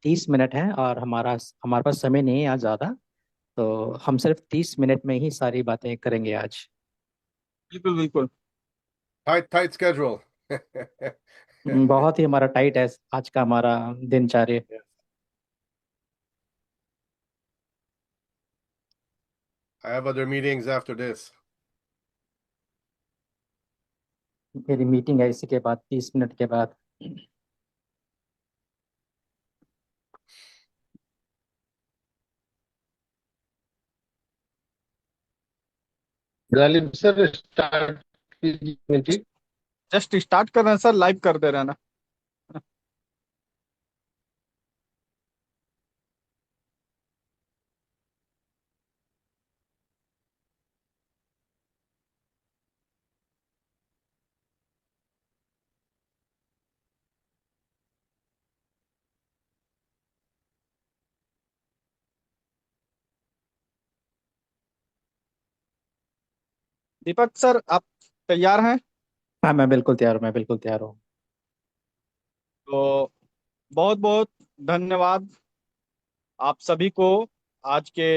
30 minute हैं और हमारे पास समय नहीं है आज ज़्यादा। तो हम सिर्फ 30 मिनट में ही सारी बातें करेंगे आज। बिल्कुल बिल्कुल। Tight schedule. बहुत ही हमारा टाइट है आज का हमारा दिनचर्या। Yes. I have other meetings after this. मेरी मीटिंग है इसी के बाद 30 मिनट के बाद। गालिब सर स्टार्ट कीजिए मीटिंग। जस्ट स्टार्ट कर रहे हैं सर, लाइव कर दे रहे हैं ना। दीपक सर, आप तैयार हैं? हाँ, मैं बिल्कुल तैयार हूँ, मैं बिल्कुल तैयार हूँ। तो बहुत बहुत धन्यवाद आप सभी को, आज के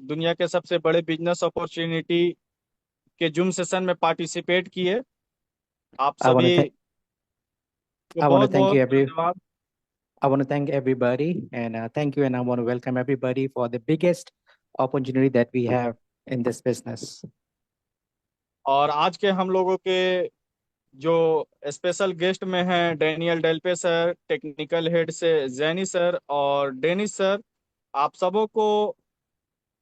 दुनिया के सबसे बड़े बिजनेस अपॉर्चुनिटी के जूम सेशन में पार्टिसिपेट किए। आप आई वांट सभी to को I want to बहुत thank बहुत you धन्यवाद। I want to thank everybody and thank you, and I want to welcome everybody for the biggest opportunity that we have in this business. और आज के हम लोगों के जो स्पेशल गेस्ट में हैं, डैनियल डेल्पे सर, टेक्निकल हेड से जैनी सर और डेनिस सर, आप सबों को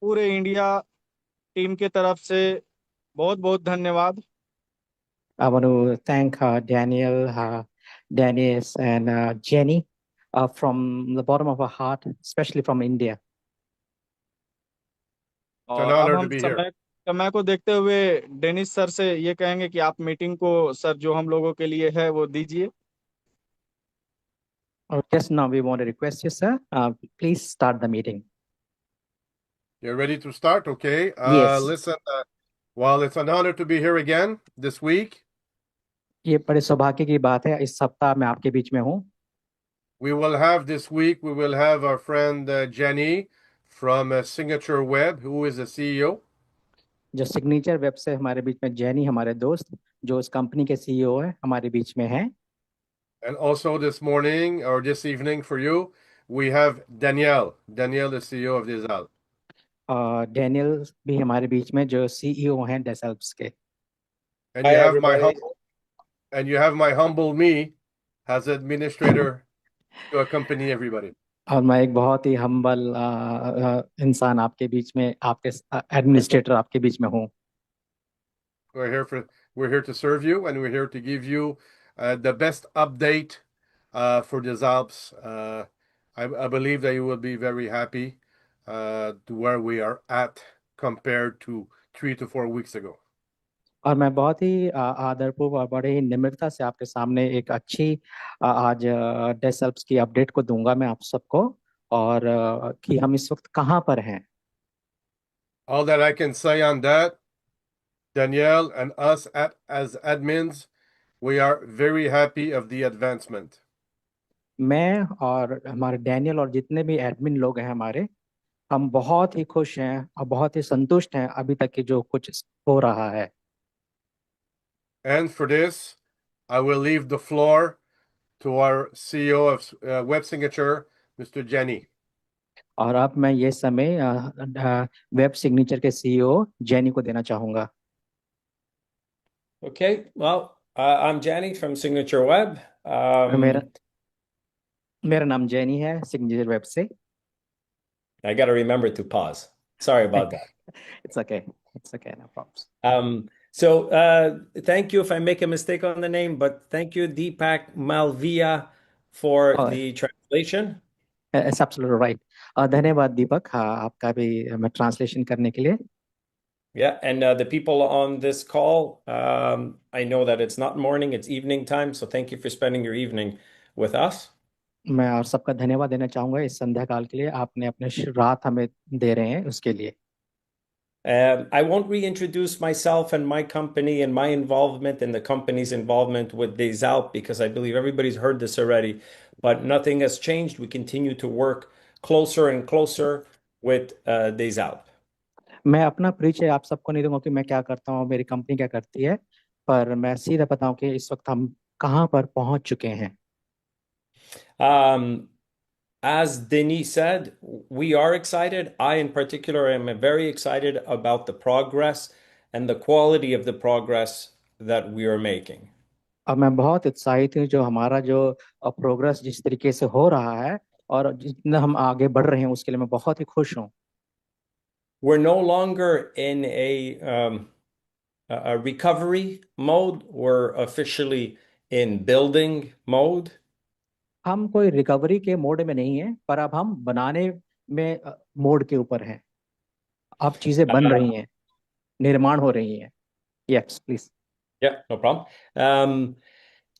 पूरे इंडिया टीम की तरफ से बहुत बहुत धन्यवाद। I want to thank Daniel, Dennis, and Jenny from the bottom of our heart, especially from India. It's an और अब honor to हम be here. समय समय को देखते हुए डेनिस सर से ये कहेंगे कि आप मीटिंग को सर जो हम लोगों के लिए है वो दीजिए। Just now, we want to request you, sir, please start the meeting. You're ready to start? Okay. Yes. Listen, well, it's an honor to be here again this week. ये बड़े सौभाग्य की बात है, इस सप्ताह मैं आपके बीच में हूँ। We will have our friend Jenny from Signature Web, who is the CEO. जो सिग्नेचर वेब से हमारे बीच में जैनी, हमारे दोस्त जो उस कंपनी के सीईओ है, हमारे बीच में है। And also this morning or this evening for you, we have Danielle. Danielle, the CEO of Dizal. और डैनियल भी हमारे बीच में जो सीईओ हैं डेसल्प्स के। And Hi you have everybody. my humble me as administrator to accompany everybody. और मैं एक बहुत ही हम्बल इंसान आपके बीच में, आपके एडमिनिस्ट्रेटर आपके बीच में हूँ। We're here to serve you, and we're here to give you the best update for the Alps. I believe that you will be very happy to where we are at compared to 3 to 4 weeks ago. और मैं बहुत ही आदरपूर्व और बड़े ही निम्रता से आपके सामने एक अच्छी आज डेसल्प्स की अपडेट को दूंगा मैं आप सबको, और कि हम इस वक्त कहाँ पर हैं। All that I can say on that, Danielle and us as admins, we are very happy of the advancement. मैं और हमारे डैनियल और जितने भी एडमिन लोग हैं हमारे, हम बहुत ही खुश हैं और बहुत ही संतुष्ट हैं अभी तक की जो कुछ हो रहा है। And for this, I will leave the floor to our CEO of Web Signature, Mr. Jenny. और अब मैं ये समय वेब सिग्नेचर के सीईओ जेनी को देना चाहूंगा। Okay, well, I'm Jenny from Signature Web. मेरा मेरा नाम जेनी है, सिग्नेचर वेब से। I got to remember to pause. Sorry about that. It's okay. It's okay, no problems. Thank you if I make a mistake on the name, but thank you, Deepak Malviya, for Oh, the translation. it's absolutely right. धन्यवाद दीपक, हाँ आपका भी मैं translation करने के लिए। Yeah, and the people on this call, I know that it's not morning, it's evening time, so thank you for spending your evening with us. मैं और सबका धन्यवाद देना चाहूंगा इस संध्या काल के लिए, आपने अपने रात हमें दे रहे हैं उसके लिए। I won't reintroduce myself and my company and my involvement and the company's involvement with Desalp because I believe everybody's heard this already, but nothing has changed. We continue to work closer and closer with Desalp. मैं अपना परिचय आप सबको नहीं दूंगा कि मैं क्या करता हूँ, मेरी कंपनी क्या करती है, पर मैं सीधा बताऊं कि इस वक्त हम कहाँ पर पहुंच चुके हैं। Um, as Denis said, we are excited. I, in particular, am very excited about the progress and the quality of the progress that we are making. अब मैं बहुत उत्साहित हूँ जो हमारा जो प्रोग्रेस जिस तरीके से हो रहा है और जितना हम आगे बढ़ रहे हैं उसके लिए मैं बहुत ही खुश हूँ। We're no longer in a recovery mode. We're officially in building mode. हम कोई रिकवरी के मोड में नहीं है, पर अब हम बनाने में मोड के ऊपर हैं। अब चीजें बन रही हैं, निर्माण हो रही हैं। Yes please. Yeah, no problem.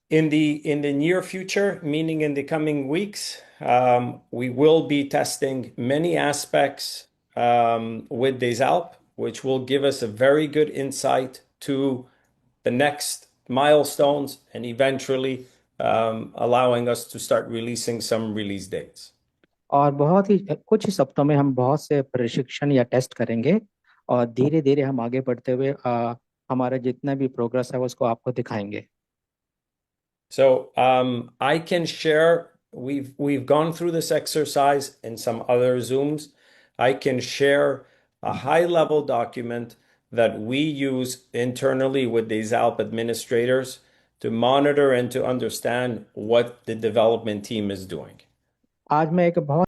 In the near future, meaning in the coming weeks, we will be testing many aspects with Desalp, which will give us a very good insight to the next milestones and eventually allowing us to start releasing some release dates. और बहुत ही कुछ ही हफ्तों में हम बहुत से प्रशिक्षण या टेस्ट करेंगे और धीरे धीरे हम आगे बढ़ते हुए हमारा जितना भी प्रोग्रेस है उसको आपको दिखाएंगे। So I can share, we've gone through this exercise in some other Zooms. I can share a high-level document that we use internally with these ALP administrators to monitor and to understand what the development team is doing. आज मैं एक बहुत